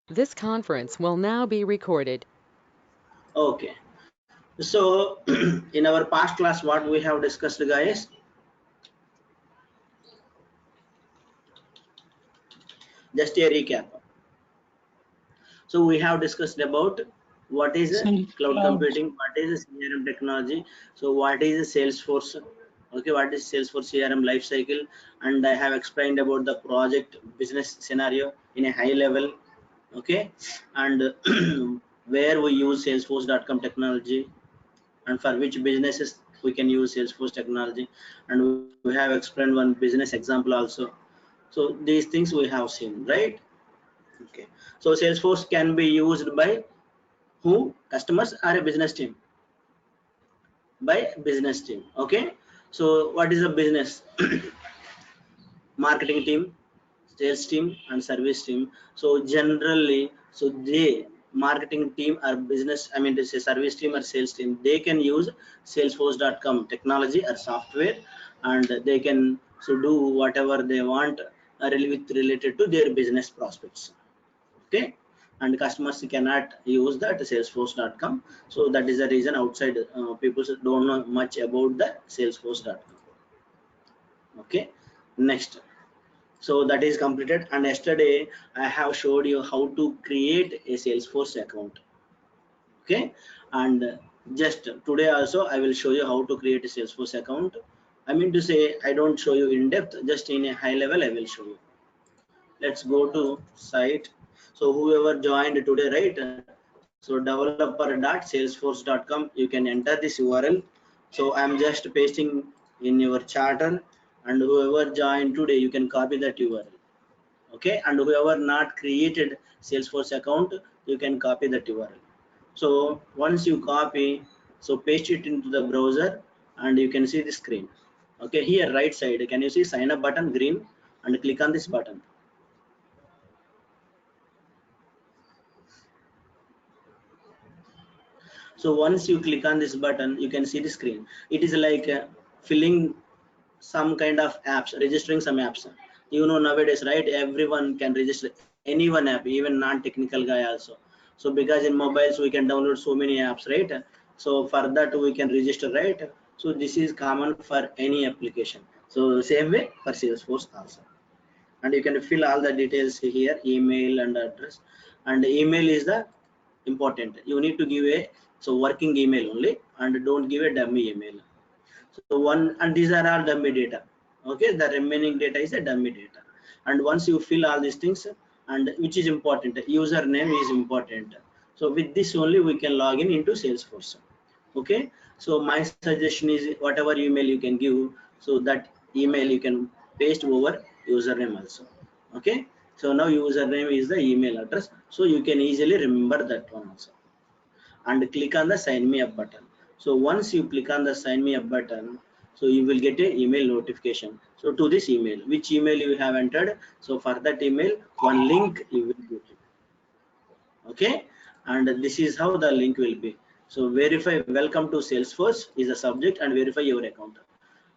This conference will now be recorded. Okay, so in our past class, what we have discussed, guys, just a recap. So we have discussed about what is cloud Cloud. computing, what is CRM technology, so what is Salesforce, okay, what is Salesforce CRM life cycle, and I have explained about the project business scenario in a high level, okay, and where we use Salesforce.com technology, and for which businesses we can use Salesforce technology, and we have explained one business example also. So these things we have seen, right? Okay. So Salesforce can be used by who? Customers or a business team? By business team. Okay. So what is a business? Marketing team, sales team, and service team. So generally, so they marketing team or business, I mean to say service team or sales team, they can use Salesforce.com technology or software, and they can so do whatever they want related to their business prospects. Okay, and customers cannot use that Salesforce.com. So that is the reason outside people don't know much about the Salesforce.com. Okay, next. So that is completed, and yesterday I have showed you how to create a Salesforce account. Okay, and just today also I will show you how to create a Salesforce account. I mean to say, I don't show you in depth, just in a high level I will show you. Let's go to site. So whoever joined today, right, so developer.salesforce.com, you can enter this URL. So I'm just pasting in your charter, and whoever joined today, you can copy that URL. Okay, and whoever not created Salesforce account, you can copy that URL. So once you copy, so paste it into the browser, and you can see the screen. Okay, here right side, can you see sign up button green, and click on this button. So once you click on this button, you can see the screen. It is like filling some kind of apps, registering some apps. You know, nowadays, right, everyone can register any one app, even non-technical guy also. So because in mobiles we can download so many apps, right? So for that we can register, right? So this is common for any application. So same way for Salesforce also. And you can fill all the details here, email and address. And email is the important. You need to give a so working email only, and don't give a dummy email. So one, and these are all dummy data. Okay, the remaining data is a dummy data. And once you fill all these things, and which is important, username is important. So with this only we can log in into Salesforce. Okay, so my suggestion is whatever email you can give, so that email you can paste over username also. Okay, so now username is the email address, so you can easily remember that one also. And click on the sign me up button. So once you click on the sign me up button, so you will get a email notification. So to this email, which email you have entered, so for that email one link you will get it. Okay, and this is how the link will be. So verify welcome to Salesforce is the subject, and verify your account.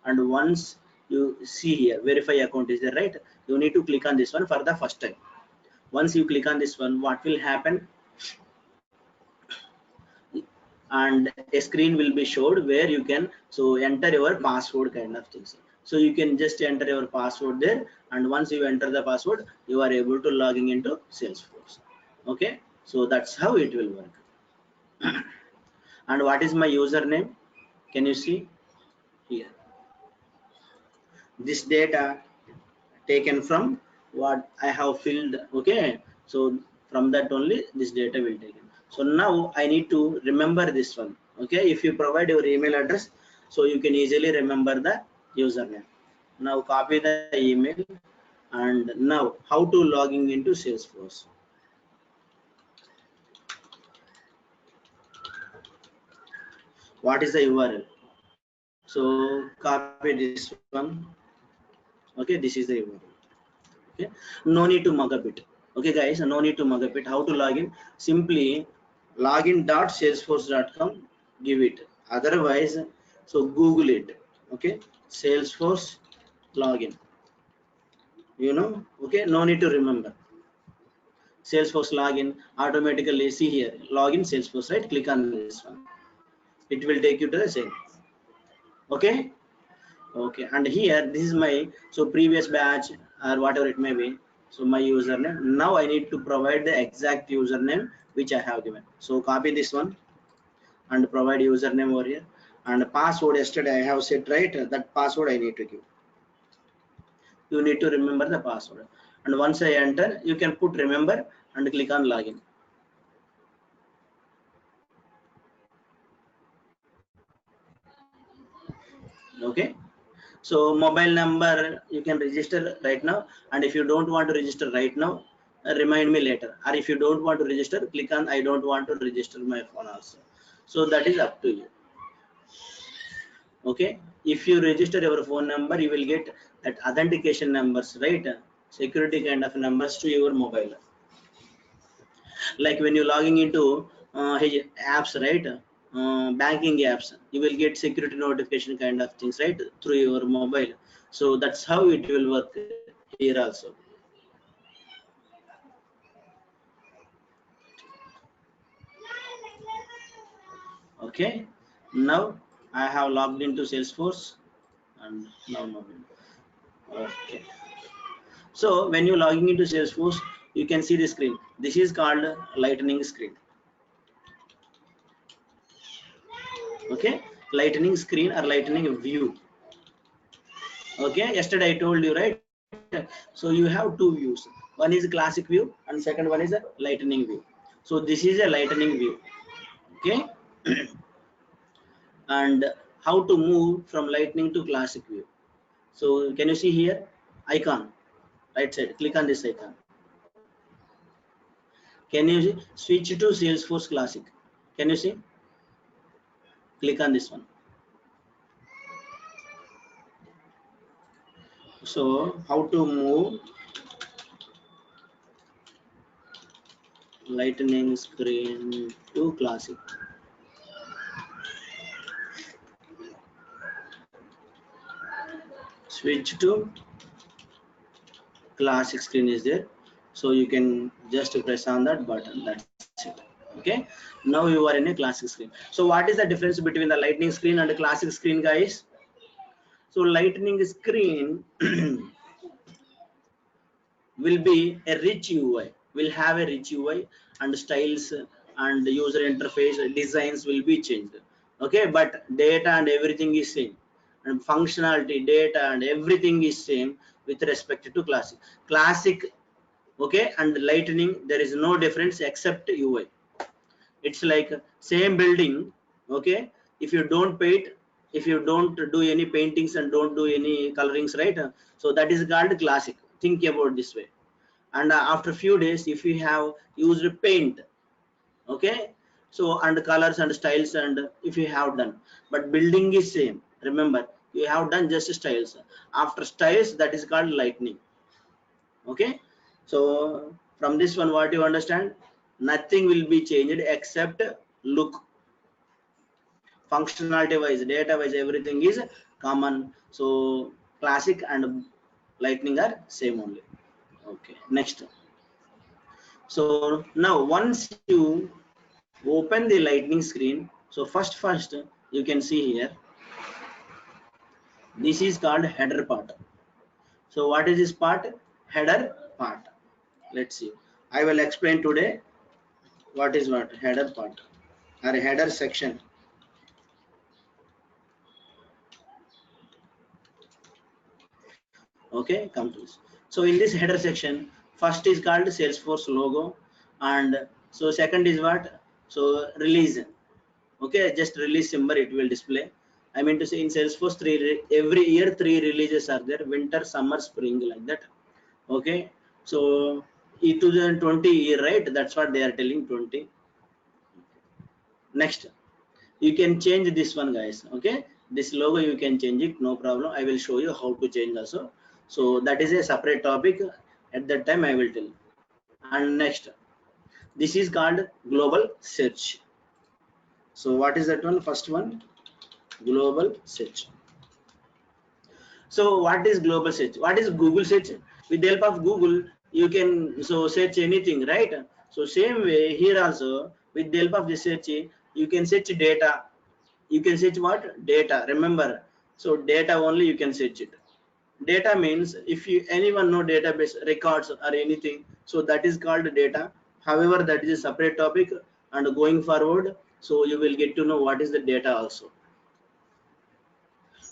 And once you see here verify account is there, right, you need to click on this one for the first time. Once you click on this one, what will happen, and a screen will be showed where you can so enter your password kind of things. So you can just enter your password there, and once you enter the password, you are able to logging into Salesforce. Okay, so that's how it will work. And what is my username? Can you see here? This data taken from what I have filled. Okay, so from that only this data will take in. So now I need to remember this one. Okay, if you provide your email address, so you can easily remember the username. Now copy the email, and now how to logging into Salesforce. What is the URL? So copy this one. Okay, this is the URL. Okay, no need to mug up it. Okay guys, no need to mug up it. How to log in? Simply login.salesforce.com, give it. Otherwise, so Google it. Okay, Salesforce login, you know. Okay, no need to remember. Salesforce login, automatically see here, login Salesforce, right? Click on this one. It will take you to the same. Okay. Okay, and here this is my previous batch or whatever it may be. So my username. Now I need to provide the exact username which I have given. So copy this one and provide username over here. And password, yesterday I have set, right? That password I need to give. You need to remember the password. And once I enter, you can put remember and click on login. Okay. So mobile number you can register right now, and if you don't want to register right now, remind me later. Or if you don't want to register, click on I don't want to register my phone also. So that is up to you. Okay. If you register your phone number, you will get that authentication numbers, right? Security kind of numbers to your mobile. Like when you're logging into apps, right? Banking apps, you will get security notification kind of things, right, through your mobile. So that's how it will work here also. Okay, now I have logged into Salesforce and now login. Okay, so when you're logging into Salesforce, you can see the screen. This is called lightning screen. Okay, lightning screen or lightning view. Okay, yesterday I told you, right? So you have two views. One is classic view and second one is a lightning view. So this is a lightning view. Okay. And how to move from lightning to classic view. So can you see here icon, right side, click on this icon. Can you see? Switch to Salesforce Classic? Can you see? Click on this one. So how to move lightning screen to classic? Switch to classic screen is there, so you can just press on that button. That's it. Okay, now you are in a classic screen. So what is the difference between the lightning screen and the classic screen, guys? So lightning screen will be a rich UI, will have a rich UI, and styles and user interface designs will be changed. Okay, but data and everything is same, and functionality, data and everything is same with respect to classic. Classic, okay, and lightning, there is no difference except UI. It's like same building. Okay, if you don't paint, if you don't do any paintings and don't do any colorings, right? So that is called classic. Think about this way. And after few days, if you have used paint, okay, so and colors and styles, and if you have done, but building is same, remember, you have done just styles. After styles, that is called lightning. Okay, so from this one, what you understand, nothing will be changed except look. Functionality wise, data wise, everything is common. So classic and lightning are same only. Okay, next. So now once you open the lightning screen, so first you can see here, this is called header part. So what is this part? Header part. Let's see, I will explain today what is what header part or header section. Okay, come to this. So in this header section, first is called Salesforce logo, and so second is what? So release. Okay, just release symbol it will display. I mean to say in Salesforce, every year 3 releases are there: winter, summer, spring, like that. Okay, so in 2020 year, right? That's what they are telling, 20. Next, you can change this one, guys. Okay, this logo you can change it, no problem. I will show you how to change also. So that is a separate topic. At that time I will tell. And next, this is called global search. So what is that one? First one, global search. So what is global search? What is Google search? With the help of Google, you can so search anything, right? So same way here also, with the help of the search, you can search data. You can search what? Data. Remember, so data only you can search it. Data means if you anyone know database records or anything, so that is called data. However, that is a separate topic, and going forward, so you will get to know what is the data also.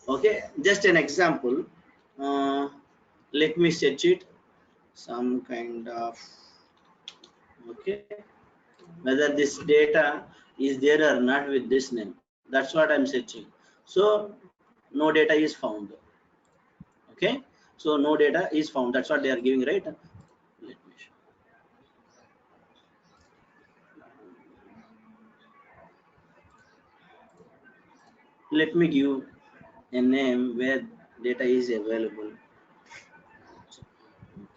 Okay, just an example. uh, Let me search it, some kind of, okay, whether this data is there or not with this name, that's what I'm searching. So no data is found. Okay, so no data is found, that's what they are giving, right? Let me show. Let me give a name where data is available.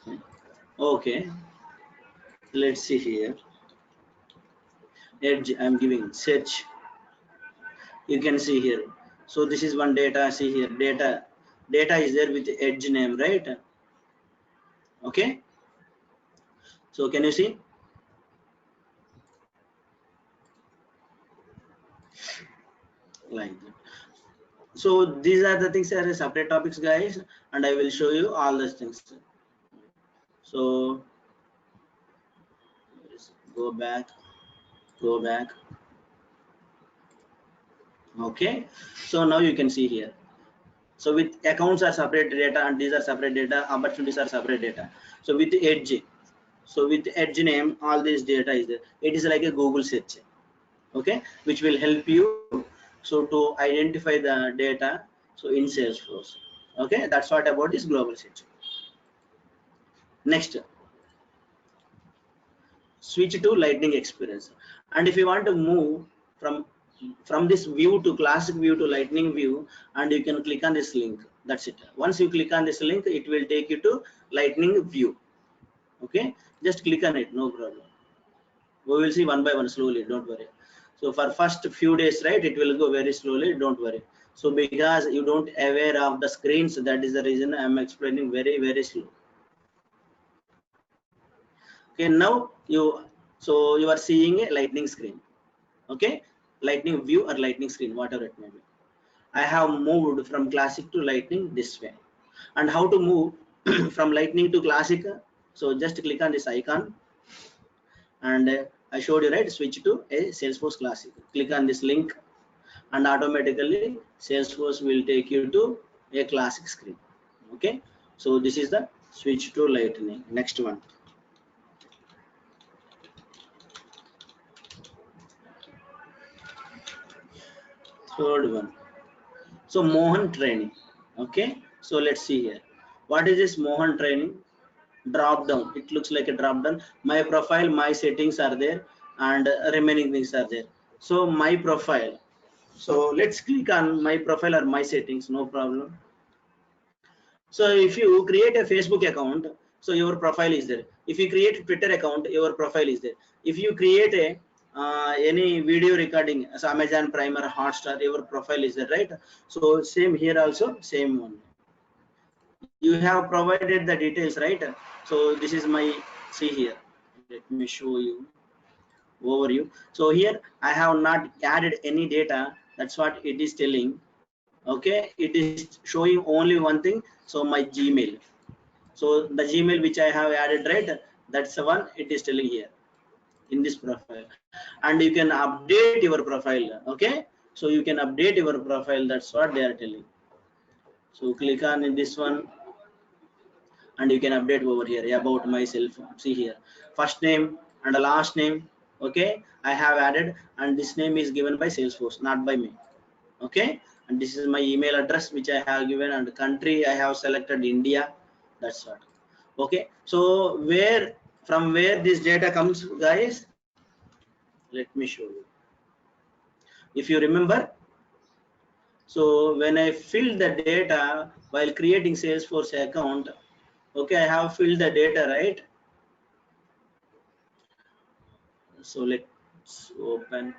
Okay, okay, let's see here. Edge, I'm giving search, you can see here. So this is one data, see here, data is there with edge name, right? Okay, so can you see like that? So these are the things that are separate topics, guys, and I will show you all those things. So go back, go back. Okay, so now you can see here. So with accounts are separate data and these are separate data, opportunities are separate data. So with edge, so with edge name, all this data is there. It is like a Google search, okay, which will help you so to identify the data so in Salesforce. Okay, that's what about this global search. Next, switch to lightning experience. And if you want to move from this view to classic view to lightning view, and you can click on this link, that's it. Once you click on this link, it will take you to lightning view. Okay, just click on it, no problem. We will see one by one slowly, don't worry. So for first few days, right, it will go very slowly, don't worry. So because you don't aware of the screens, that is the reason I am explaining very slow. Okay, now so you are seeing a lightning screen. Okay, lightning view or lightning screen, whatever it may be. I have moved from classic to lightning this way. And how to move from lightning to classic? So just click on this icon, and I showed you, right, switch to a Salesforce classic. Click on this link, and automatically Salesforce will take you to a classic screen. Okay, so this is the switch to lightning. Next one, third one. So Mohan training. Okay, so let's see here. What is this Mohan training? Drop down, it looks like a drop down. My profile, my settings are there, and remaining things are there. So my profile, so let's click on my profile or my settings, no problem. So if you create a Facebook account, so your profile is there. If you create a Twitter account, your profile is there. If you create a any video recording, so Amazon Prime or Hotstar, your profile is there, right? So same here also, same one. You have provided the details, right? So this is my, see here, let me show you overview. So here I have not added any data, that's what it is telling. Okay, it is showing only one thing, so my Gmail. So the Gmail which I have added, right, that's the one it is telling here in this profile. And you can update your profile. Okay, so you can update your profile, that's what they are telling. So click on this one, and you can update over here about myself. See here, first name and the last name. Okay, I have added, and this name is given by Salesforce, not by me. Okay, and this is my email address which I have given, and country I have selected India, that's what. Okay, so where, from where this data comes, guys, let me show you. If you remember, so when I filled the data while creating Salesforce account, okay, I have filled the data, right? So let's open.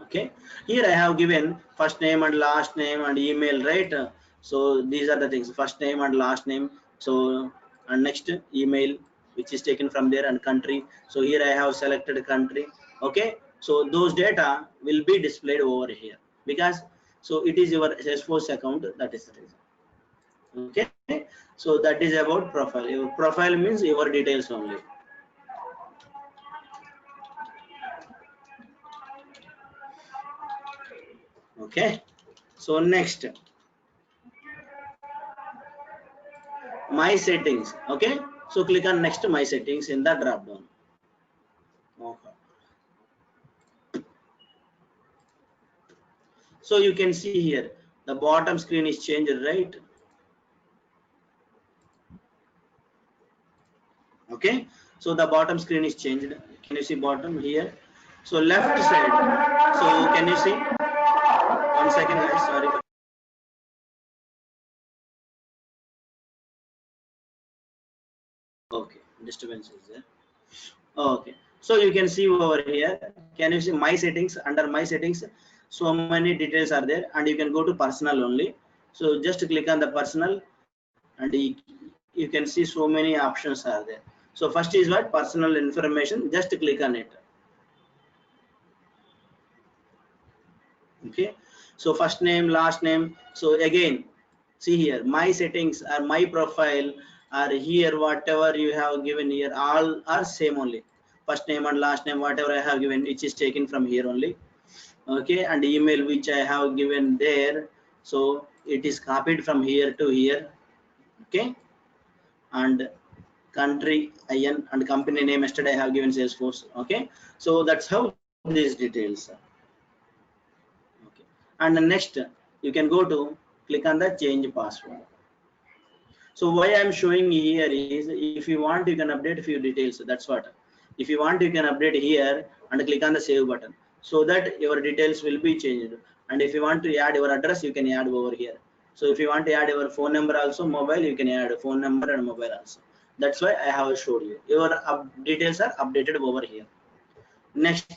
Okay, here I have given first name and last name and email, right? So these are the things, first name and last name. So and next email, which is taken from there, and country. So here I have selected country. Okay, so those data will be displayed over here, because so it is your Salesforce account, that is the reason. Okay, so that is about profile. Your profile means your details only. Okay, so next, my settings. Okay, so click on next, my settings in the drop down. Okay. So you can see here the bottom screen is changed, right? Okay, so the bottom screen is changed. Can you see bottom here? So left side, so can you see? 1 second guys, sorry. Okay, disturbance is there. Okay, so you can see over here, can you see my settings? Under my settings, so many details are there, and you can go to personal only. So just click on the personal, and you can see so many options are there. So first is what? Personal information. Just click on it. Okay, so first name, last name. So again, see here, my settings or my profile are here. Whatever you have given here, all are same only. First name and last name, whatever I have given, which is taken from here only. Okay, and email which I have given there, so it is copied from here to here. Okay, and country IN and company name, yesterday I have given Salesforce. Okay, so that's how these details. Okay, and the next, you can go to click on the change password. So why I'm showing here is, if you want, you can update a few details. That's what. If you want, you can update here and click on the save button, so that your details will be changed. And if you want to add your address, you can add over here. So if you want to add your phone number also, mobile, you can add a phone number and mobile also. That's why I have showed you. Your details are updated over here. Next,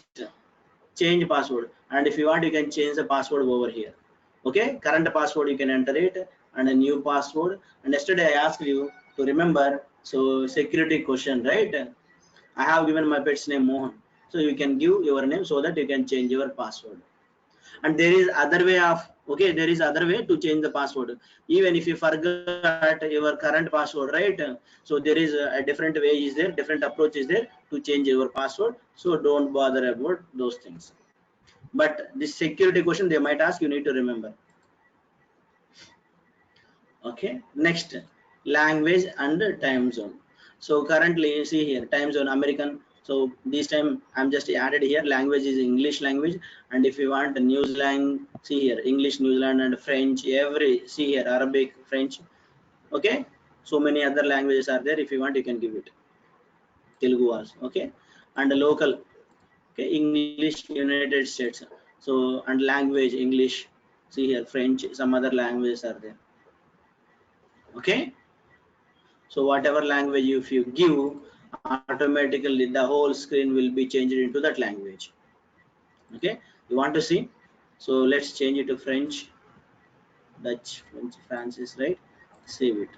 change password, and if you want, you can change the password over here. Okay, current password you can enter it, and a new password. And yesterday I asked you to remember, so security question, right? I have given my pet's name Mohan, so you can give your name so that you can change your password. And there is other way of, okay, there is other way to change the password. Even if you forgot your current password, right? So there is a different way is there, different approach is there to change your password. So don't bother about those things. But this security question they might ask, you need to remember. Okay, next, language and time zone. So currently you see here time zone American. So this time I'm just added here, language is English language. And if you want New Zealand, see here English, New Zealand, and French, every, see here Arabic, French. Okay, so many other languages are there. If you want, you can give it Telugu also. Okay, and local, okay, English, United States. So and language English, see here French, some other languages are there. Okay, so whatever language if you give, automatically the whole screen will be changed into that language. Okay, you want to see, so let's change it to French, Dutch, French, Francis, right? Save it.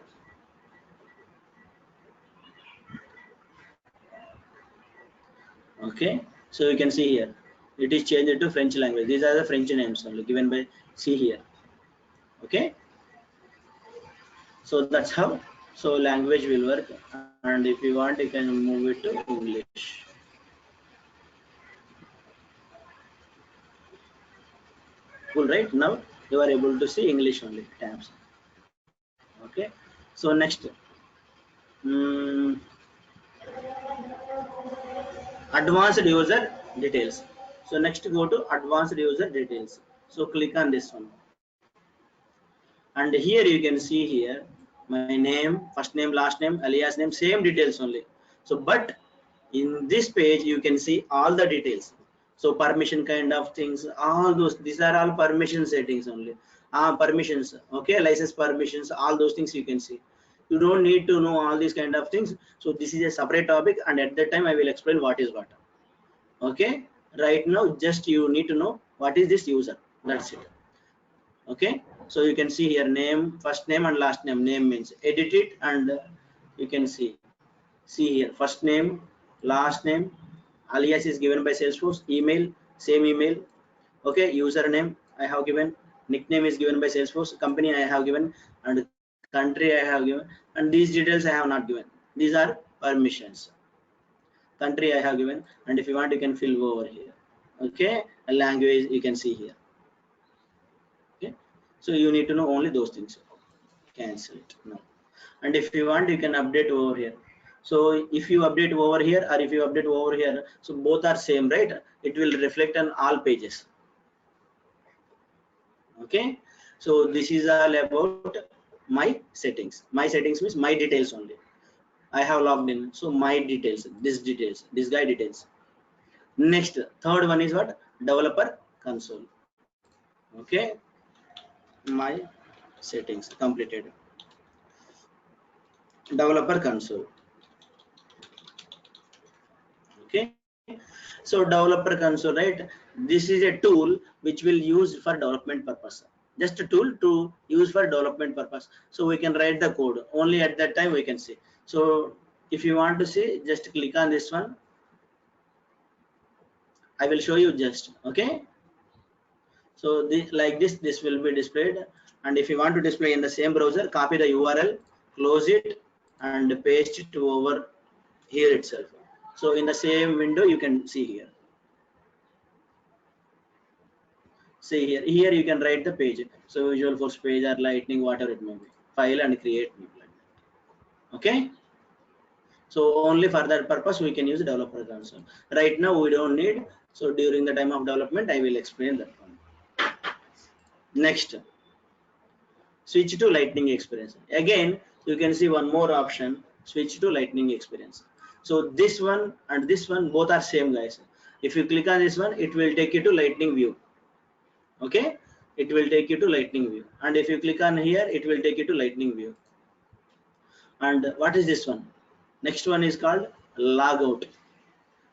Okay, so you can see here it is changed to French language. These are the French names only given by, see here. Okay, so that's how, so language will work. And if you want, you can move it to English. Cool, right? Now you are able to see English only tabs. Okay, so next, um, advanced user details. So next, go to advanced user details. So click on this one, and here you can see here my name, first name, last name, alias name, same details only. So but in this page you can see all the details. So permission kind of things, all those, these are all permission settings only. Permissions, okay, license permissions, all those things you can see. You don't need to know all these kind of things. So this is a separate topic, and at that time I will explain what is what. Okay, right now just you need to know what is this user, that's it. Okay, so you can see here name, first name and last name. Name means edit it, and you can see here, first name, last name, alias is given by Salesforce, email, same email. Okay, username I have given, nickname is given by Salesforce, company I have given, and country I have given, and these details I have not given. These are permissions. Country I have given, and if you want you can fill over here. Okay, a language you can see here. Okay, so you need to know only those things. Cancel it no. And if you want you can update over here. So if you update over here or if you update over here, so both are same, right? It will reflect on all pages. Okay, so this is all about my settings. My settings means my details only. I have logged in, so my details, this guy details. Next, third one is what? Developer console. Okay, my settings completed. Developer console. Okay, so developer console, right? This is a tool which will use for development purpose, just a tool to use for development purpose. So we can write the code only at that time we can see. So if you want to see, just click on this one. I will show you just. Okay, so this, like this will be displayed, and if you want to display in the same browser, copy the URL, close it, and paste it over here itself. So in the same window you can see here. See here you can write the page. So Visual Force page or Lightning, whatever it may be, file and create new like that. Okay, so only for that purpose we can use developer console. Right now we don't need, so during the time of development I will explain that one. Next, switch to lightning experience. Again you can see one more option, switch to lightning experience. So this one and this one both are same, guys. If you click on this one, it will take you to lightning view. Okay, it will take you to lightning view, and if you click on here it will take you to lightning view. And what is this one? Next one is called logout.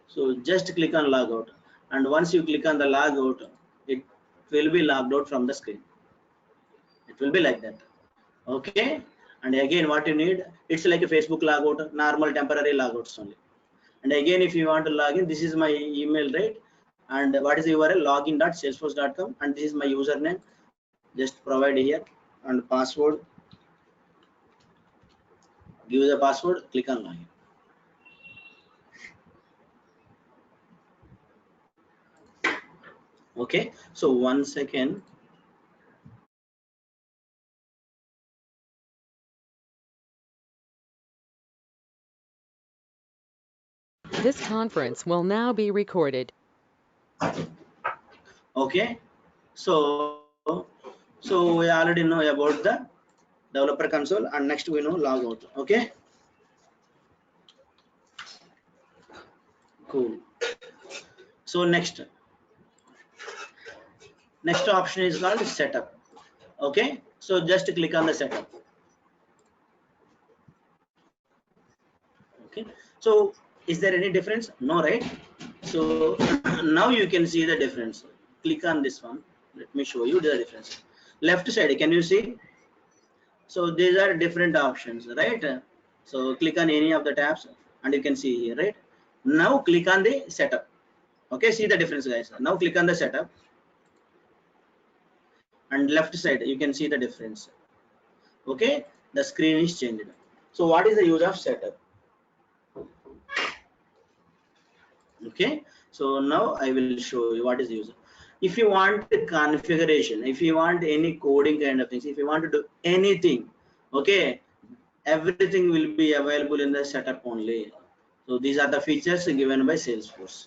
So just click on logout, and once you click on the logout, it will be logged out from the screen. It will be like that. Okay, and again what you need, it's like a Facebook logout, normal temporary logouts only. And again if you want to log in, this is my email, right? And what is the URL? login.salesforce.com, and this is my username. Just provide here, and password, give the password, click on login. Okay, so 1 second. This conference will now be recorded. Okay, so we already know about the developer console, and next we know logout. Okay, cool. So next option is called setup. Okay, so just click on the setup. Okay, so is there any difference? No, right? So now you can see the difference. Click on this one. Let me show you the difference. Left side, can you see? So these are different options, right? So click on any of the tabs and you can see here, right? Now click on the setup. Okay, see the difference, guys. Now click on the setup, and left side you can see the difference. Okay, the screen is changed. So what is the use of setup? Okay, so now I will show you what is the use. If you want configuration, if you want any coding kind of things, if you want to do anything, okay, everything will be available in the setup only. So these are the features given by Salesforce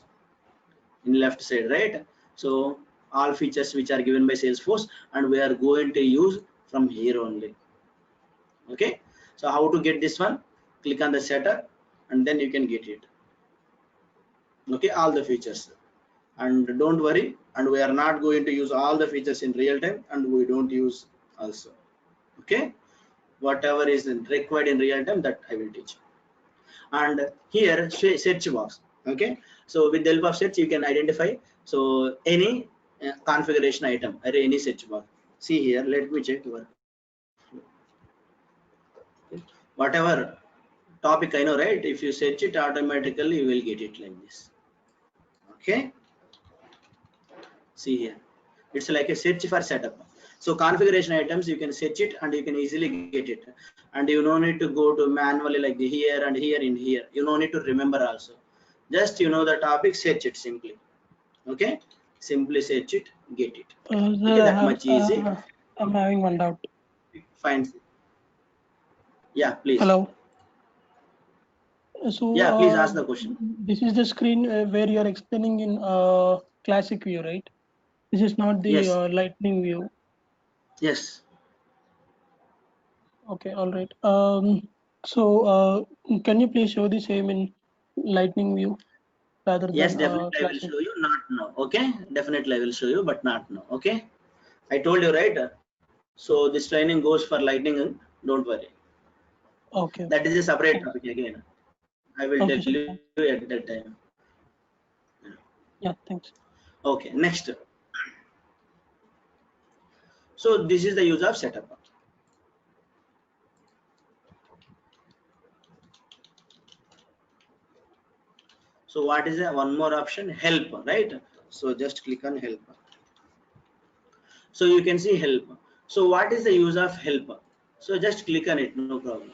in left side, right? So all features which are given by Salesforce, and we are going to use from here only. Okay, so how to get this one? Click on the setup and then you can get it. Okay, all the features. And don't worry, and we are not going to use all the features in real time, and we don't use also. Okay, whatever is required in real time, that I will teach. And here search box. Okay, so with the help of search you can identify so any configuration item or any search box. See here, let me check work. Whatever topic, I know, right? If you search it, automatically you will get it like this. Okay, see here, it's like a search for setup. So configuration items, you can search it and you can easily get it, and you don't need to go to manually like the here and here and here. You don't need to remember also. Just you know the topic, search it simply. Okay, simply search it, get it. Okay, Sir, that much easy. I'm having one doubt. Fine. Yeah, please. Hello. So Yeah, please ask the question. this is the screen where you are explaining in classic view, right? This is not the Yes. lightning view. Yes. Okay, all right. Can you please show the same in lightning view rather Yes, than definitely I will classic? show you, not now. Okay, definitely I will show you, but not now. Okay, I told you, right? So this training goes for lightning. Don't worry. Okay. That is a separate Thanks. topic again. I will Okay, tell sir. you Thanks. at that time. Yeah, thanks. Okay, next. So this is the use of setup. So what is the one more option? Help, right? So just click on help. So you can see help. So what is the use of help? So just click on it, no problem.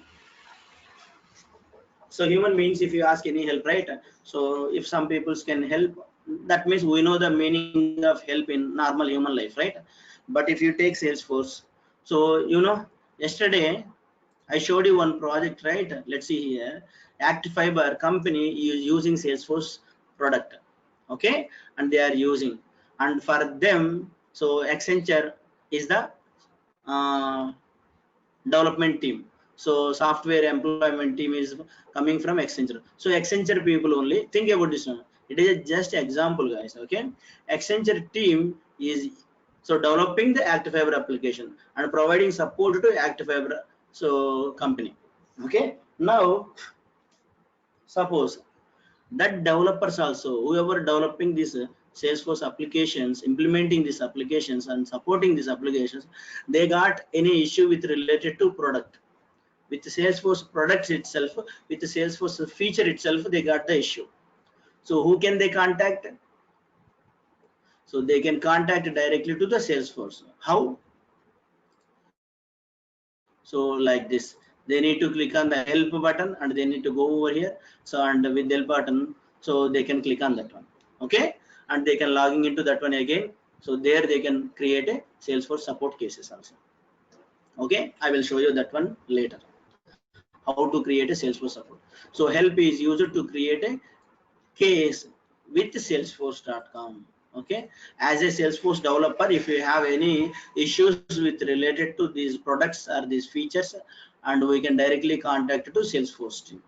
So human means if you ask any help, right? So if some people can help, that means we know the meaning of help in normal human life, right? But if you take Salesforce, so you know, yesterday I showed you one project, right? Let's see here. Actifiber company is using Salesforce product, okay, and they are using, and for them, so Accenture is the uh, development team. So software employment team is coming from Accenture. So Accenture people only, think about this one. It is just example, guys. Okay, Accenture team is so developing the Actifiber application and providing support to Actifiber so company. Okay, now suppose that developers also, whoever developing these Salesforce applications, implementing these applications and supporting these applications, they got any issue with related to product, with Salesforce products itself, with the Salesforce feature itself, they got the issue. So who can they contact? So they can contact directly to the Salesforce. How? So like this, they need to click on the help button and they need to go over here. So and with the help button, so they can click on that one. Okay, and they can logging into that one again. So there they can create a Salesforce support cases also. Okay, I will show you that one later. How to create a Salesforce support. So help is used to create a case with salesforce.com. Okay, as a Salesforce developer, if you have any issues with related to these products or these features, and we can directly contact to Salesforce team.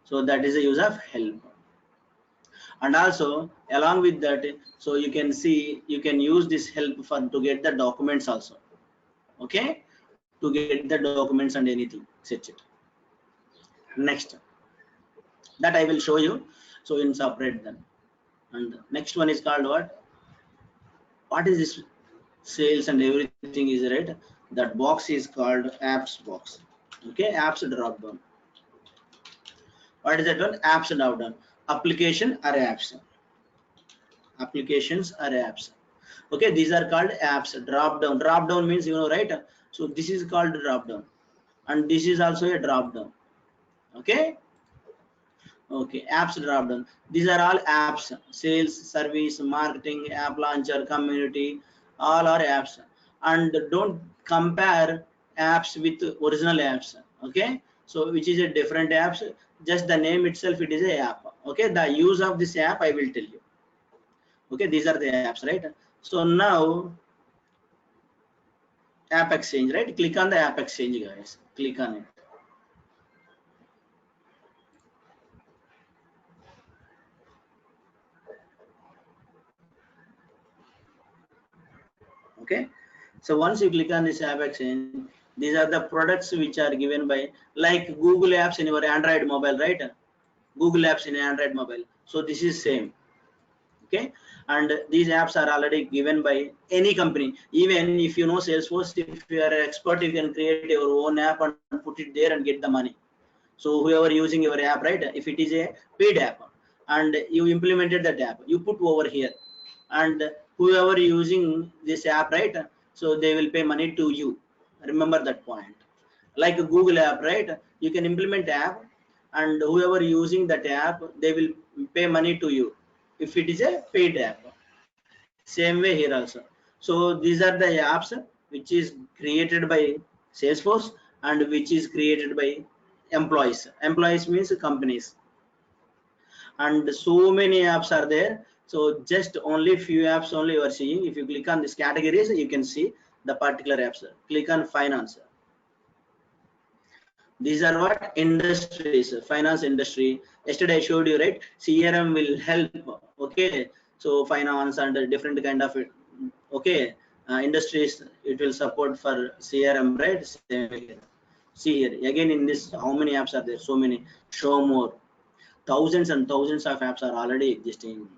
So that is the use of help. And also along with that, so you can see you can use this help for to get the documents also. Okay, to get the documents and anything, search it. Next, that I will show you. So in separate then. And next one is called what is this sales and everything is, right? That box is called apps box. Okay, apps drop down. What is that one? Apps drop down. Application or apps. Applications or apps. Okay, these are called apps. Drop down. Drop down means, you know, right? So this is called drop down, and this is also a drop down. Okay, okay, apps drop down. These are all apps: sales, service, marketing, app launcher, community, all are apps. And don't compare apps with original apps. Okay, so which is a different apps. Just the name itself, it is a app. Okay, the use of this app I will tell you. Okay, these are the apps, right? So now app exchange, right? Click on the app exchange, guys. Click on it. Okay, so once you click on this app exchange, these are the products which are given by, like Google apps in your Android mobile, right? Google apps in Android mobile. So this is same. Okay, and these apps are already given by any company. Even if you know Salesforce, if you are an expert, you can create your own app and put it there and get the money. So whoever using your app, right? If it is a paid app and you implemented that app, you put over here, and whoever using this app, right? So they will pay money to you. Remember that point. Like a Google app, right? You can implement app, and whoever using that app, they will pay money to you if it is a paid app. Same way here also. So these are the apps which is created by Salesforce and which is created by employees. Employees means companies, and so many apps are there. So just only few apps only you are seeing. If you click on these categories, you can see the particular apps. Click on finance. These are what industries, finance industry. Yesterday I showed you, right? CRM will help. Okay, so finance and different kind of okay industries, it will support for CRM, right? Same here. See here again in this, how many apps are there? So many. Show more. Thousands and thousands of apps are already existing.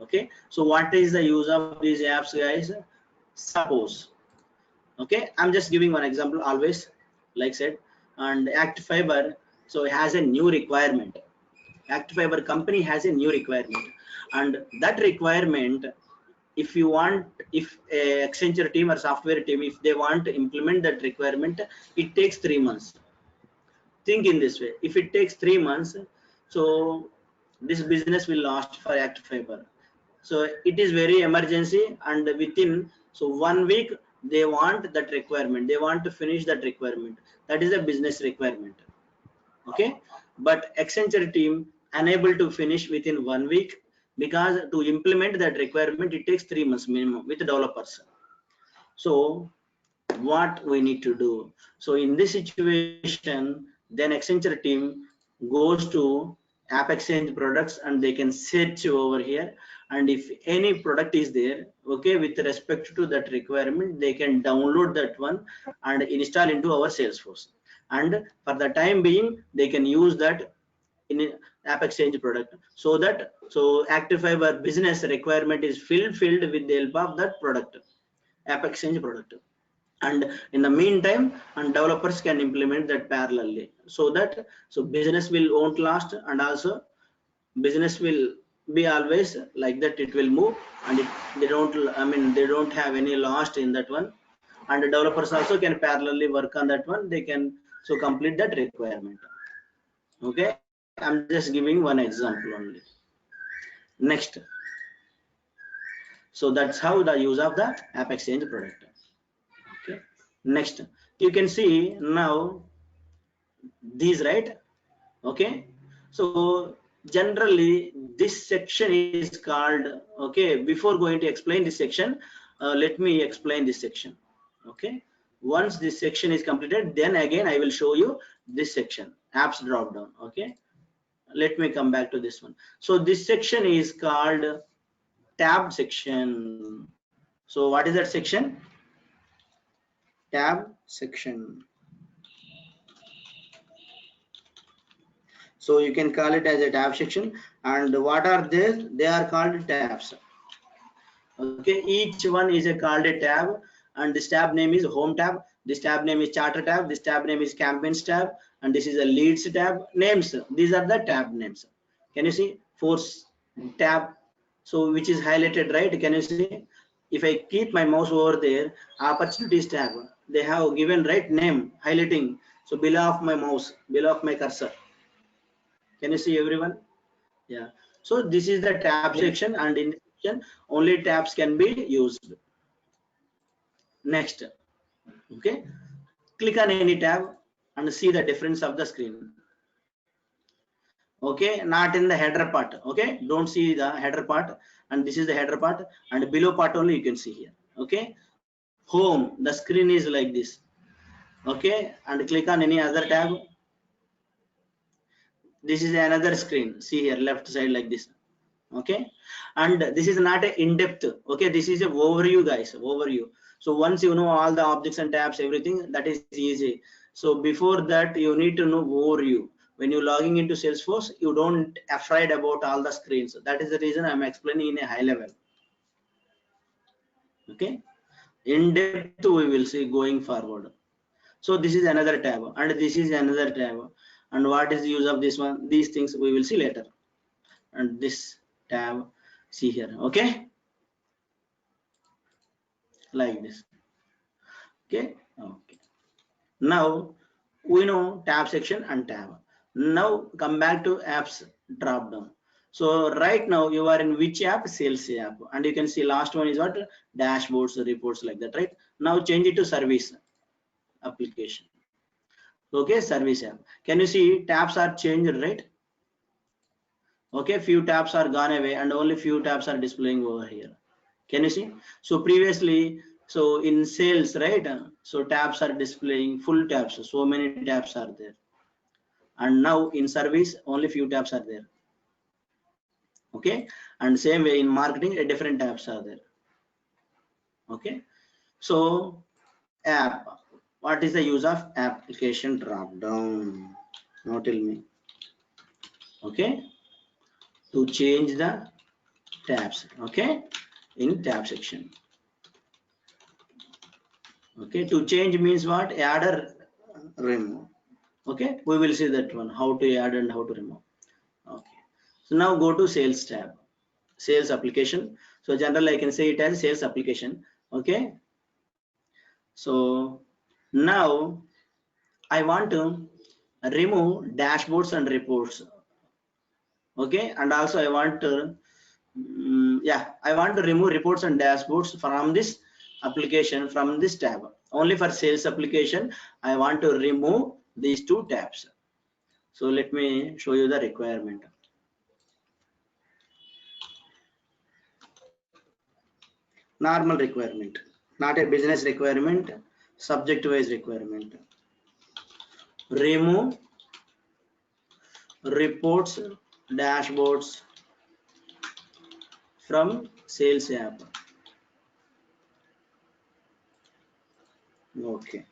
Okay, so what is the use of these apps, guys? Suppose, okay, I'm just giving one example always, like said. And Act Fiber, so it has a new requirement. Act Fiber company has a new requirement, and that requirement, if you want, if a Accenture team or software team, if they want to implement that requirement, it takes 3 months. Think in this way: if it takes 3 months, so this business will last for Act Fiber. So it is very emergency, and within, so 1 week they want that requirement, they want to finish that requirement. That is a business requirement. Okay, but Accenture team unable to finish within 1 week, because to implement that requirement it takes 3 months minimum with developers. So what we need to do? So in this situation, then Accenture team goes to App Exchange products, and they can search over here, and if any product is there, okay, with respect to that requirement, they can download that one and install into our Salesforce, and for the time being they can use that in App Exchange product, so that so Active Fiber business requirement is filled with the help of that product, App Exchange product. And in the meantime, and developers can implement that parallelly, so that so business will won't last, and also business will be always like that, it will move, and they don't, I mean, they don't have any lost in that one, and the developers also can parallelly work on that one, they can so complete that requirement. Okay, I'm just giving one example only. Next, so that's how the use of the App Exchange product. Okay, next, you can see now these, right? Okay, so generally this section is called, okay, before going to explain this section, let me explain this section. Okay, once this section is completed, then again I will show you this section, apps drop down. Okay, let me come back to this one. So this section is called tab section. So what is that section? Tab section. So you can call it as a tab section, and what are they? They are called tabs. Okay, each one is a called a tab, and this tab name is home tab, this tab name is charter tab, this tab name is campaigns tab, and this is a leads tab. Names, these are the tab names. Can you see force tab, so which is highlighted, right? Can you see? If I keep my mouse over there, opportunities tab, they have given right name highlighting, so below of my mouse, below of my cursor. Can you see everyone? Yeah, so this is the tab section, and in this section only tabs can be used. Next, okay, click on any tab and see the difference of the screen. Okay, not in the header part. Okay, don't see the header part, and this is the header part, and below part only you can see here. Okay, home, the screen is like this. Okay, and click on any other tab, this is another screen, see here, left side like this. Okay, and this is not a in-depth. Okay, this is a overview, guys, overview. So once you know all the objects and tabs, everything, that is easy. So before that you need to know overview. When you're logging into Salesforce, you don't afraid about all the screens. That is the reason I'm explaining in a high level. Okay, in depth we will see going forward. So this is another tab, and this is another tab, And what is the use of this one? These things we will see later. And this tab, see here, okay, like this. Okay. Now we know tab section and tab. Now come back to apps drop down. So right now you are in which app? Sales app, and you can see last one is what? Dashboards, reports, like that, right? Now change it to service application. Okay, service app. Can you see tabs are changed, right? Okay, few tabs are gone away and only few tabs are displaying over here. Can you see? So previously, so in sales, right? So tabs are displaying full tabs. So many tabs are there. And now in service, only few tabs are there. Okay. And same way in marketing, different tabs are there. Okay. So app. What is the use of application drop down? Now tell me. Okay. To change the tabs. Okay. In tab section. Okay, to change means what? Add or remove. Okay, we will see that one, how to add and how to remove. Okay, so now go to sales tab, sales application. So general I can say it as sales application. Okay, so now I want to remove dashboards and reports. Okay, and also I want to I want to remove reports and dashboards from this application, from this tab. Only for sales application I want to remove these two tabs. So let me show you the requirement. Normal requirement, not a business requirement, subject wise requirement. Remove reports, dashboards from sales app. Okay,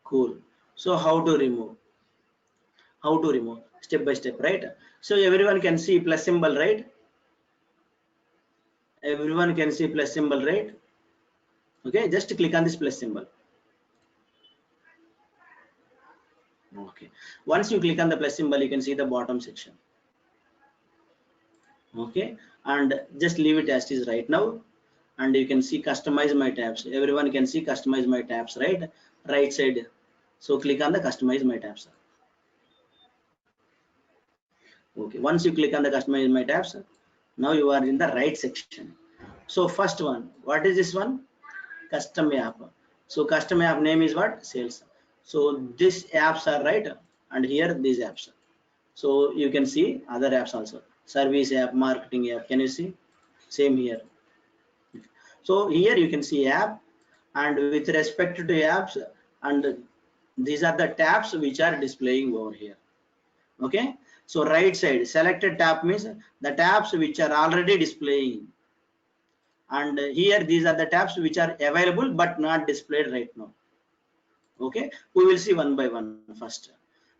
cool. So how to remove? How to remove? Step by step, right? So everyone can see plus symbol, right? Everyone can see plus symbol, right? Okay, just click on this plus symbol. Okay, once you click on the plus symbol, you can see the bottom section. Okay, and just leave it as is right now, and you can see customize my tabs. Everyone can see customize my tabs, right side. So click on the customize my tabs. Okay, once you click on the customize my tabs, now you are in the right section. So first one, what is this one? Custom app. So custom app name is what? Sales. So these apps are right, and here these apps. So you can see other apps also, service app, marketing app. Can you see? Same here. So here you can see app, and with respect to apps, and these are the tabs which are displaying over here. Okay, so right side selected tab means the tabs which are already displaying, and here these are the tabs which are available but not displayed right now. Okay, we will see one by one first.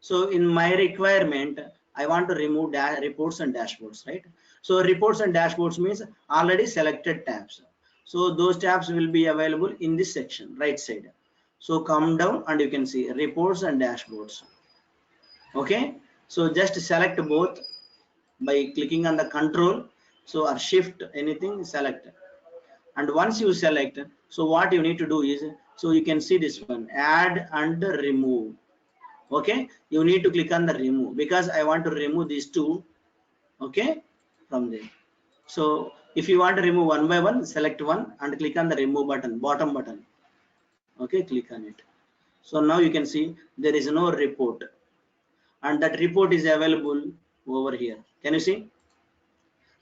So in my requirement, I want to remove reports and dashboards, right? So reports and dashboards means already selected tabs. So those tabs will be available in this section, right side. So come down and you can see reports and dashboards. Okay, so just select both by clicking on the control, so or shift, anything, select. And once you select, so what you need to do is, so you can see this one, add and remove. Okay, you need to click on the remove because I want to remove these two. Okay, from there. So if you want to remove one by one, select one and click on the remove button, bottom button. Okay, click on it. So now you can see there is no report, and that report is available over here. Can you see?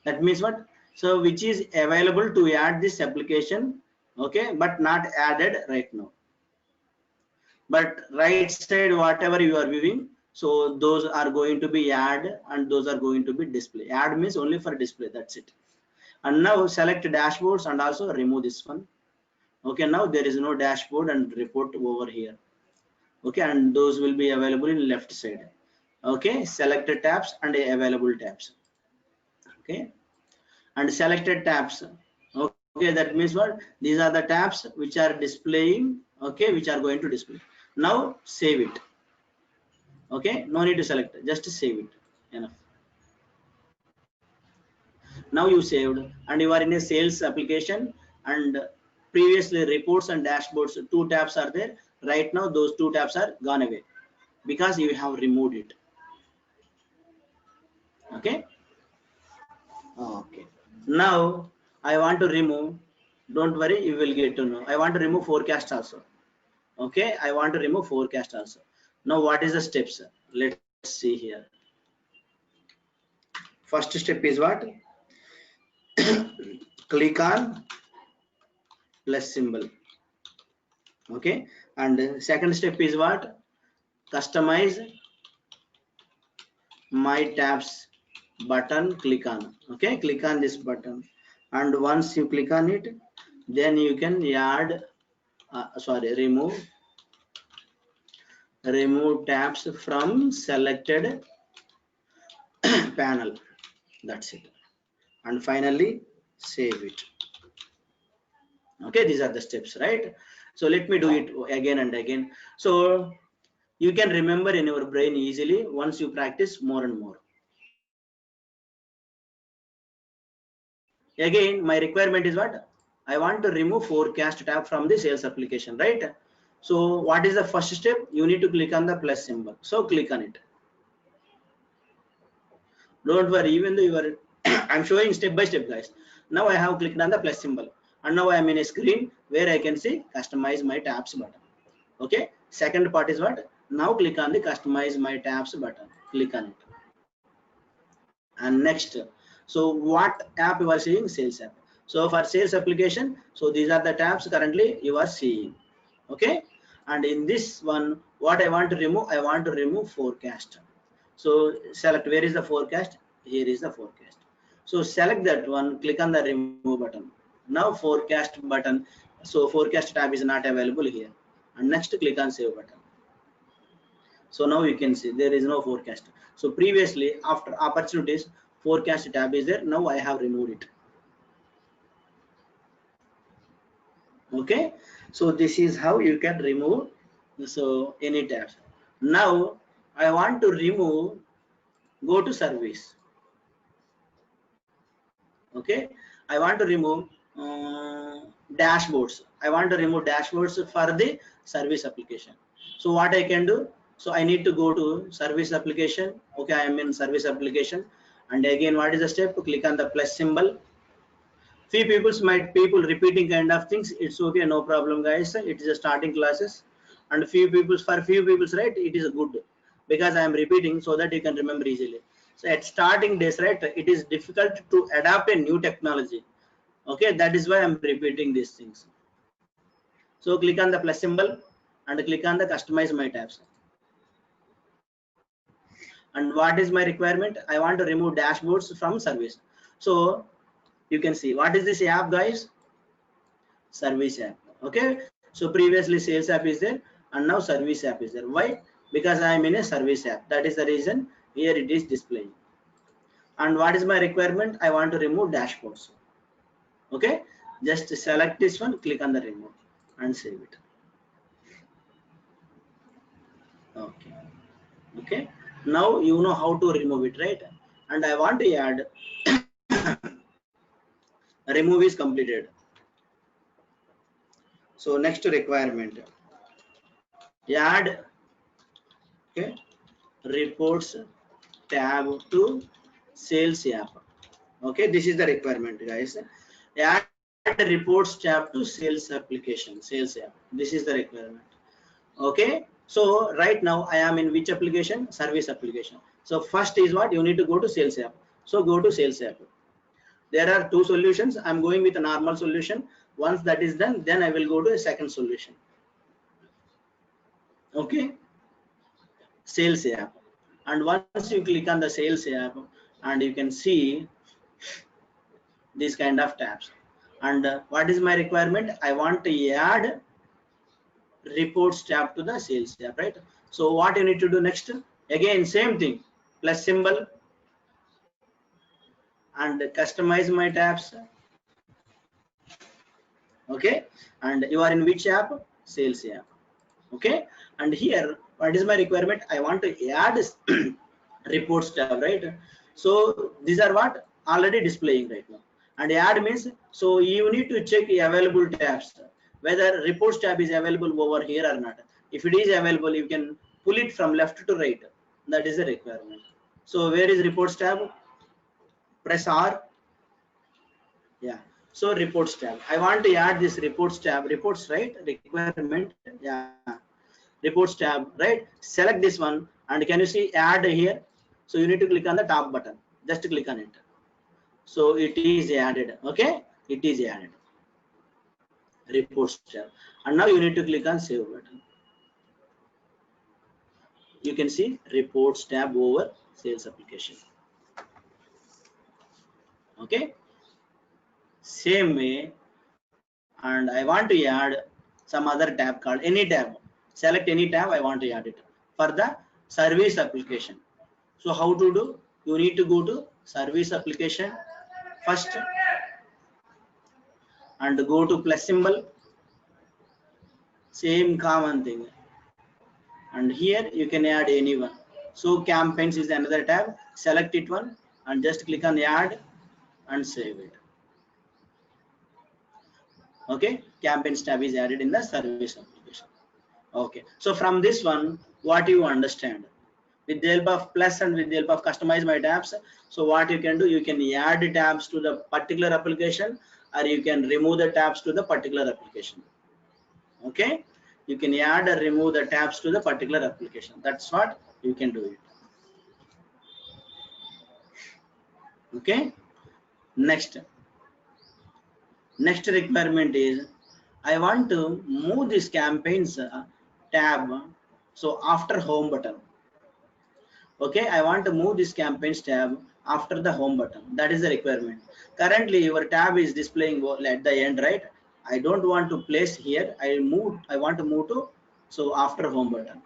That means what? So which is available to add this application, okay, but not added right now. But right side, whatever you are viewing, so those are going to be add and those are going to be display. Add means only for display, that's it. And now select dashboards and also remove this one. Okay, now there is no dashboard and report over here. Okay, and those will be available in left side. Okay, selected tabs and available tabs. Okay, and selected tabs. Okay, that means what? These are the tabs which are displaying. Okay, which are going to display. Now save it. Okay, no need to select, just save it, enough. Now you saved and you are in a sales application, and previously reports and dashboards, two tabs are there. Right now those two tabs are gone away because you have removed it. Okay. Okay. Now I want to remove, don't worry, you will get to know. I want to remove forecast also. Okay, I want to remove forecast also. Now what is the steps? Let's see here. First step is what? Click on plus symbol. Okay, and second step is what? Customize my tabs button, click on. Okay, click on this button, and once you click on it, then you can add remove tabs from selected panel. That's it. And finally save it. Okay, these are the steps, right? So let me do it again and again, so you can remember in your brain easily once you practice more and more. Again, my requirement is what? I want to remove forecast tab from the sales application, right? So what is the first step? You need to click on the plus symbol. So click on it. Don't worry, even though you are I'm showing step by step, guys. Now I have clicked on the plus symbol, and now I am in a screen where I can see customize my tabs button. Okay, second part is what? Now click on the customize my tabs button, click on it. And next, so what app you are seeing? Sales app. So for sales application, so these are the tabs currently you are seeing. Okay, and in this one, what I want to remove? I want to remove forecast. So select, where is the forecast? Here is the forecast. So select that one, click on the remove button. Now forecast button, so forecast tab is not available here. And next click on save button. So now you can see there is no forecast. So previously after opportunities, forecast tab is there. Now I have removed it. Okay, so this is how you can remove so any tabs. Now I want to remove, go to service. Okay, I want to remove dashboards. I want to remove dashboards for the service application. So what I can do? So I need to go to service application. Okay, I am in service application, and again, what is the step? Click on the plus symbol. Few people repeating kind of things. It's okay, no problem, guys. It is a starting classes, and few people's, right, it is good because I am repeating so that you can remember easily. So at starting days, right, it is difficult to adapt a new technology. Okay, that is why I'm repeating these things. So click on the plus symbol and click on the customize my tabs. And what is my requirement? I want to remove dashboards from service. So you can see what is this app, guys? Service app. Okay, so previously sales app is there, and now service app is there. Why? Because I am in a service app. That is the reason here it is displaying. And what is my requirement? I want to remove dashboards. Okay, just select this one, click on the remove and save it. Okay, okay, now you know how to remove it, right? And I want to add remove is completed. So next requirement, add, okay, reports tab to sales app. Okay, this is the requirement, guys. Add reports tab to sales application, sales app. This is the requirement. Okay, so right now I am in which application? Service application. So first is what? You need to go to sales app. So go to sales app. There are two solutions. I'm going with a normal solution. Once that is done, then I will go to a second solution. Okay, sales app. And once you click on the sales app, and you can see these kind of tabs. And what is my requirement? I want to add reports tab to the sales tab, right? So what you need to do next? Again, same thing, plus symbol and customize my tabs. Okay, and you are in which app? Sales app. Okay, and here What is my requirement? I want to add reports tab, right? So these are what already displaying right now. And add means, so you need to check available tabs, whether reports tab is available over here or not. If it is available, you can pull it from left to right. That is the requirement. So where is reports tab? Press R. Yeah. So reports tab. I want to add this reports tab. Reports, right? Requirement. Yeah. Reports tab, right? Select this one, and can you see add here? So you need to click on the top button. Just click on it. So it is added. Okay, it is added. Reports tab, and now you need to click on save button. You can see reports tab over sales application. Okay, same way, and I want to add some other tab called any tab. Select any tab, I want to add it for the service application. So how to do? You need to go to service application first and go to plus symbol, same common thing, and here you can add anyone. So campaigns is another tab. Select it one and just click on add and save it. Okay, campaigns tab is added in the service application. Okay, so from this one, what you understand? With the help of plus and with the help of customize my tabs, so what you can do, you can add tabs to the particular application, or you can remove the tabs to the particular application. Okay, you can add or remove the tabs to the particular application. That's what you can do it. Okay, next requirement is, I want to move this campaigns tab, so after home button. Okay, I want to move this campaigns tab after the home button. That is the requirement. Currently your tab is displaying at the end, right? I don't want to place here. I want to move to, so after home button.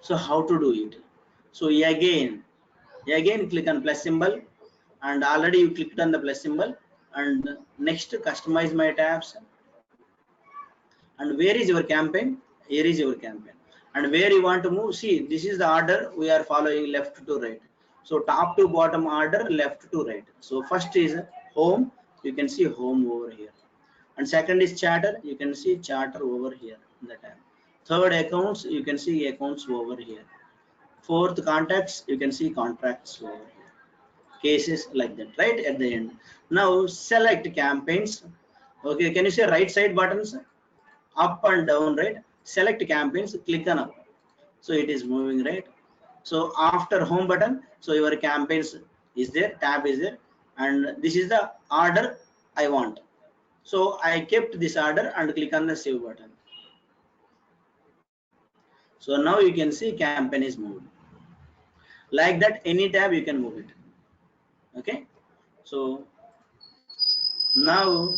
So how to do it? So again click on plus symbol, and already you clicked on the plus symbol, and next customize my tabs. And where is your campaign? Here is your campaign. And where you want to move, see, this is the order we are following, left to right. So top to bottom order, left to right. So first is home, you can see home over here, and second is charter, you can see charter over here in the tab. Third accounts, you can see accounts over here. Fourth contacts, you can see contacts over here. Cases, like that, right at the end. Now select campaigns. Okay, can you see right side buttons, up and down, right? Select campaigns, click on up, so it is moving, right? So after home button, so your campaigns is there, tab is there, and this is the order I want. So I kept this order and click on the save button. So now you can see campaign is moved. Like that, any tab you can move it. Okay, so now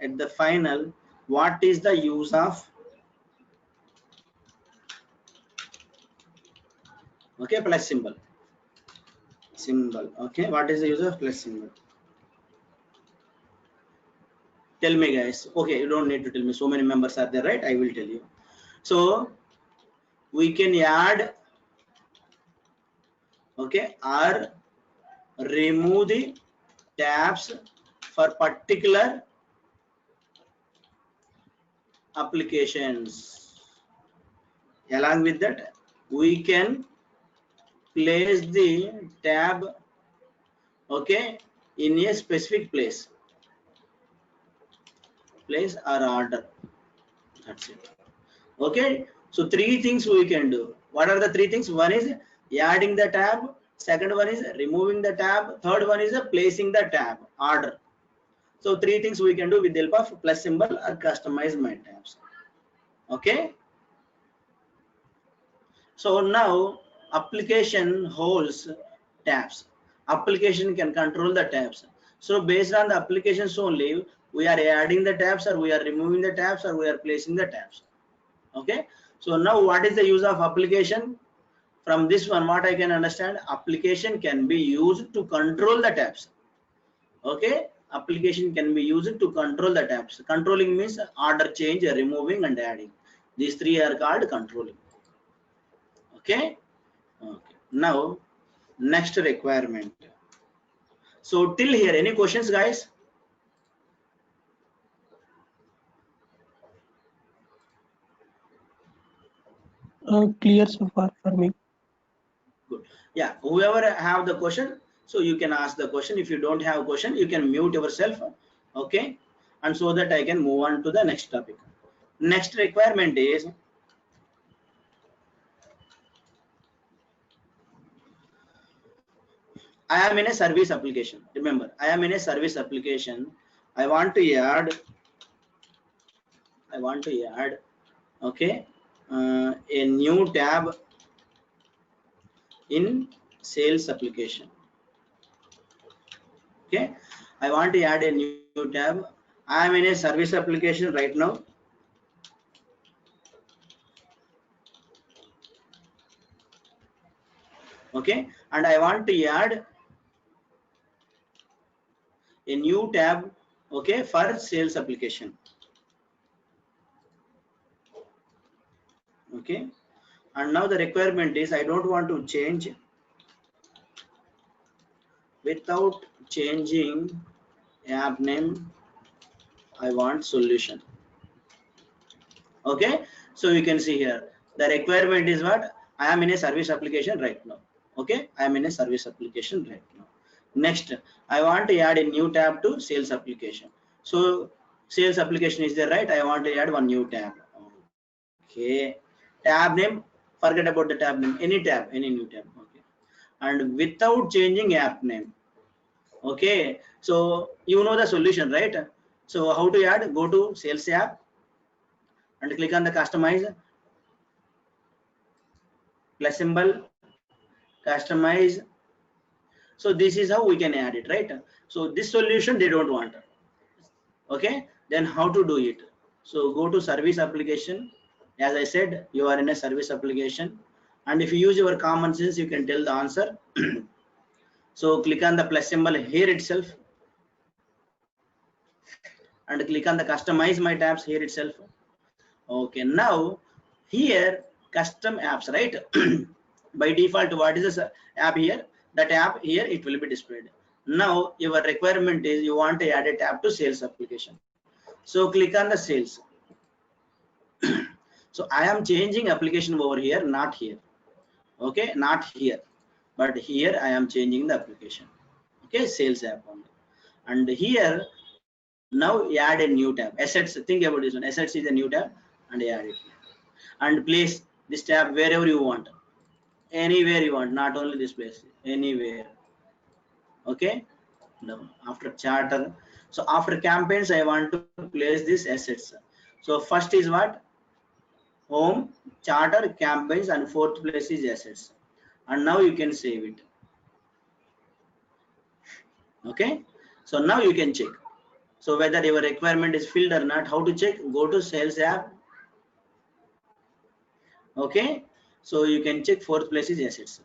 at the final, what is the use of, okay, plus symbol. Okay, what is the use of plus symbol? Tell me, guys. Okay, you don't need to tell me, so many members are there, right? I will tell you. So we can add, okay, or remove the tabs for particular applications. Along with that, we can place the tab, okay, in a specific place or order. That's it. Okay, so three things we can do. What are the three things? One is adding the tab, second one is removing the tab, third one is placing the tab order. So three things we can do with the help of plus symbol or customize my tabs. Okay, so now application holds tabs. Application can control the tabs. So based on the applications only, we are adding the tabs, or we are removing the tabs, or we are placing the tabs. Okay, so now what is the use of application? From this one, what I can understand, application can be used to control the tabs. Okay, application can be used to control the tabs. Controlling means order change, removing and adding. These three are called controlling. Okay. Now next requirement. So till here, any questions, guys? Clear so far for me. Good. Yeah, whoever have the question, so you can ask the question. If you don't have a question, you can mute yourself. Okay, and so that I can move on to the next topic. Next requirement is I am in a service application. Remember, I am in a service application. I want to add, okay, a new tab in sales application. Okay, I want to add a new tab. I am in a service application right now. Okay, and I want to add a new tab, okay, for sales application. Okay, and now the requirement is I don't want to change without changing app name. I want solution. Okay, so you can see here the requirement is what I am in a service application right now. Okay, I am in a service application right now. Next, I want to add a new tab to sales application. So sales application is there, right? I want to add one new tab. Okay, tab name, forget about the tab name, any tab, any new tab. Okay, and without changing app name. Okay, so you know the solution, right? So how to add? Go to sales app and click on the customize plus symbol, customize. So this is how we can add it, right? So this solution they don't want. Okay, then how to do it? So go to service application. As I said, you are in a service application, and if you use your common sense, you can tell the answer. So click on the plus symbol here itself and click on the customize my tabs here itself. Okay, now here custom apps, right? By default, what is this app here? That app here it will be displayed. Now your requirement is you want to add a tab to sales application. So click on the sales. So I am changing application over here, not here. Okay, not here, but here I am changing the application. Okay, sales app only. And here now add a new tab. Assets, think about this one. Assets is a new tab and add it. And place this tab wherever you want, anywhere you want, not only this place, anywhere. Okay, now after charter, so after campaigns I want to place this assets. So first is what? Home, charter, campaigns, and fourth place is assets. And now you can save it. Okay, so now you can check. So whether your requirement is filled or not, how to check? Go to sales app. Okay, so you can check fourth place is assets,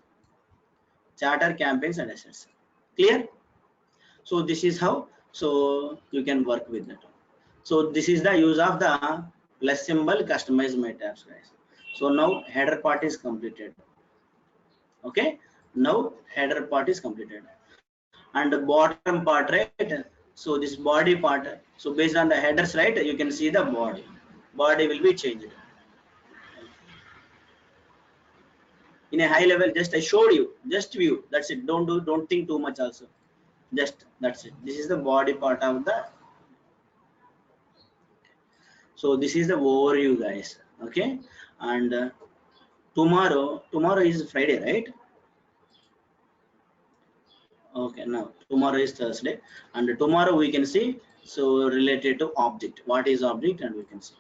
charter, campaigns, and assets. Clear? So this is how, so you can work with that. So this is the use of the plus symbol customize my tabs, guys. So now header part is completed. Okay, now header part is completed, and the bottom part, right? So this body part, so based on the headers, right, you can see the body will be changed in a high level. Just I showed you, just view, that's it. Don't think too much also, just that's it. This is the body part of the, so this is the overview, guys. Okay, and tomorrow is Friday, right? Okay, now tomorrow is Thursday, and tomorrow we can see, so related to object, what is object, and we can see.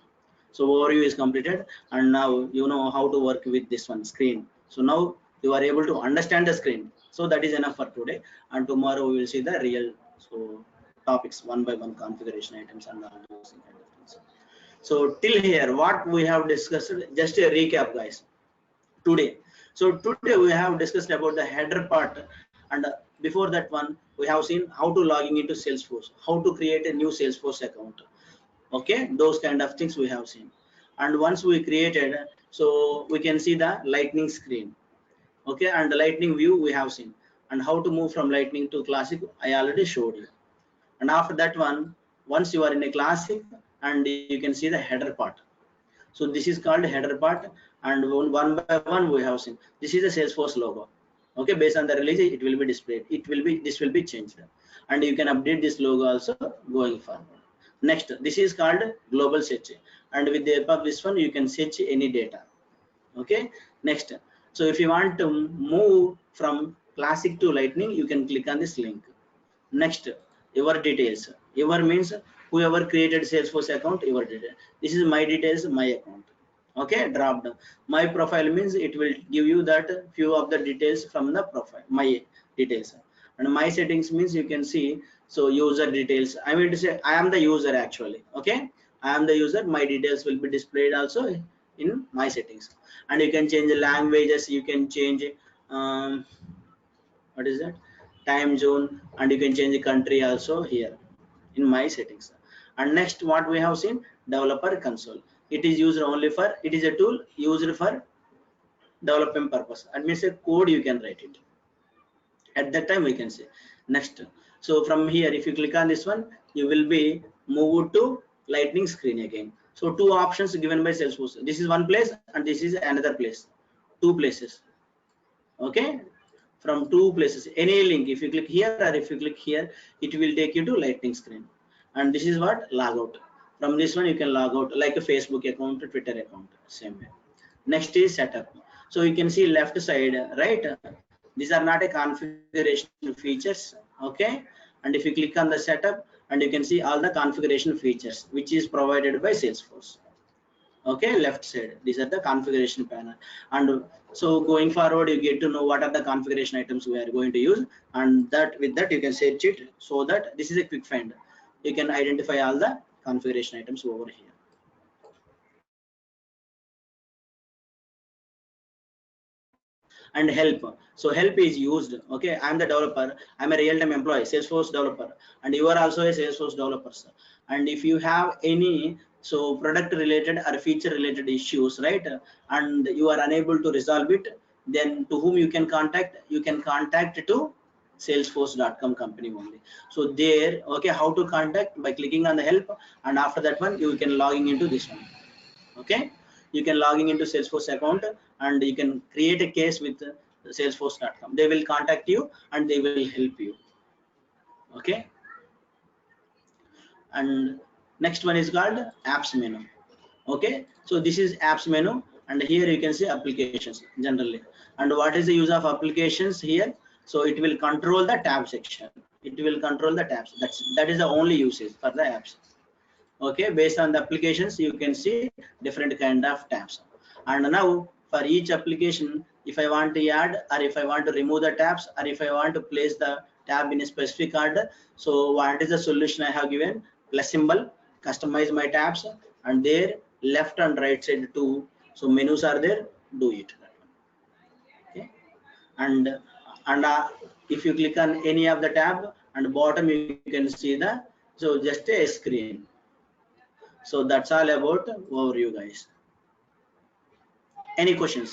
So overview is completed, and now you know how to work with this one screen. So now you are able to understand the screen. So that is enough for today, and tomorrow we will see the real, so topics one by one, configuration items and all those kind of things. So till here what we have discussed, just a recap, guys, today. So today we have discussed about the header part, and before that one we have seen how to logging into Salesforce, how to create a new Salesforce account. Okay, those kind of things we have seen. And once we created, So we can see the lightning screen. Okay, and the lightning view we have seen, and how to move from lightning to classic I already showed you. And after that one, once you are in a classic, and you can see the header part. So this is called header part, and one by one we have seen. This is the Salesforce logo. Okay, based on the release, it will be displayed. This will be changed, and you can update this logo also going forward. Next, this is called global search, and with the help of this one, you can search any data. Okay, next. So if you want to move from classic to lightning, you can click on this link. Next, your details. Your means whoever created Salesforce account, your detail. This is my details, my account. Okay, dropped. My profile means it will give you that few of the details from the profile, my details. And my settings means you can see, so user details. I mean to say I am the user actually. Okay, I am the user. My details will be displayed also in my settings. And you can change the languages. You can change what is that, time zone, and you can change the country also here in my settings. And next, what we have seen, developer console. It is used only for, it is a tool used for development purpose. That means a code you can write it at that time. We can say next. So from here, if you click on this one, you will be moved to lightning screen again. So two options given by Salesforce. This is one place and this is another place, two places. Okay, from two places, any link, if you click here or if you click here, it will take you to lightning screen. And this is what logout. From this one you can log out like a Facebook account, a Twitter account, same way. Next is setup. So you can see left side, right, these are not a configuration features. Okay, and if you click on the setup, and you can see all the configuration features which is provided by Salesforce. Okay, left side, these are the configuration panel. And so going forward, you get to know what are the configuration items we are going to use, and that with that you can search it, so that this is a quick find. You can identify all the configuration items over here. And help. So help is used. Okay, I'm the developer, I'm a real-time employee, Salesforce developer, and you are also a Salesforce developer. And if you have any so product related or feature related issues, right, and you are unable to resolve it, then to whom you can contact? You can contact to salesforce.com company only. So there, okay, how to contact? By clicking on the help, and after that one you can logging into this one. Okay, you can logging into Salesforce account, and you can create a case with salesforce.com. They will contact you and they will help you. Okay, and next one is called apps menu. Okay, so this is apps menu, and here you can see applications generally. And what is the use of applications here? So it will control the tab section, it will control the tabs. That is the only usage for the apps. Okay, based on the applications you can see different kind of tabs. And now for each application, if I want to add or if I want to remove the tabs, or if I want to place the tab in a specific order, so what is the solution I have given? Plus symbol, customize my tabs, and there left and right side too, so menus are there, do it. Okay, and if you click on any of the tab, and bottom you can see the, so just a screen. So that's all about overview, guys. Any questions?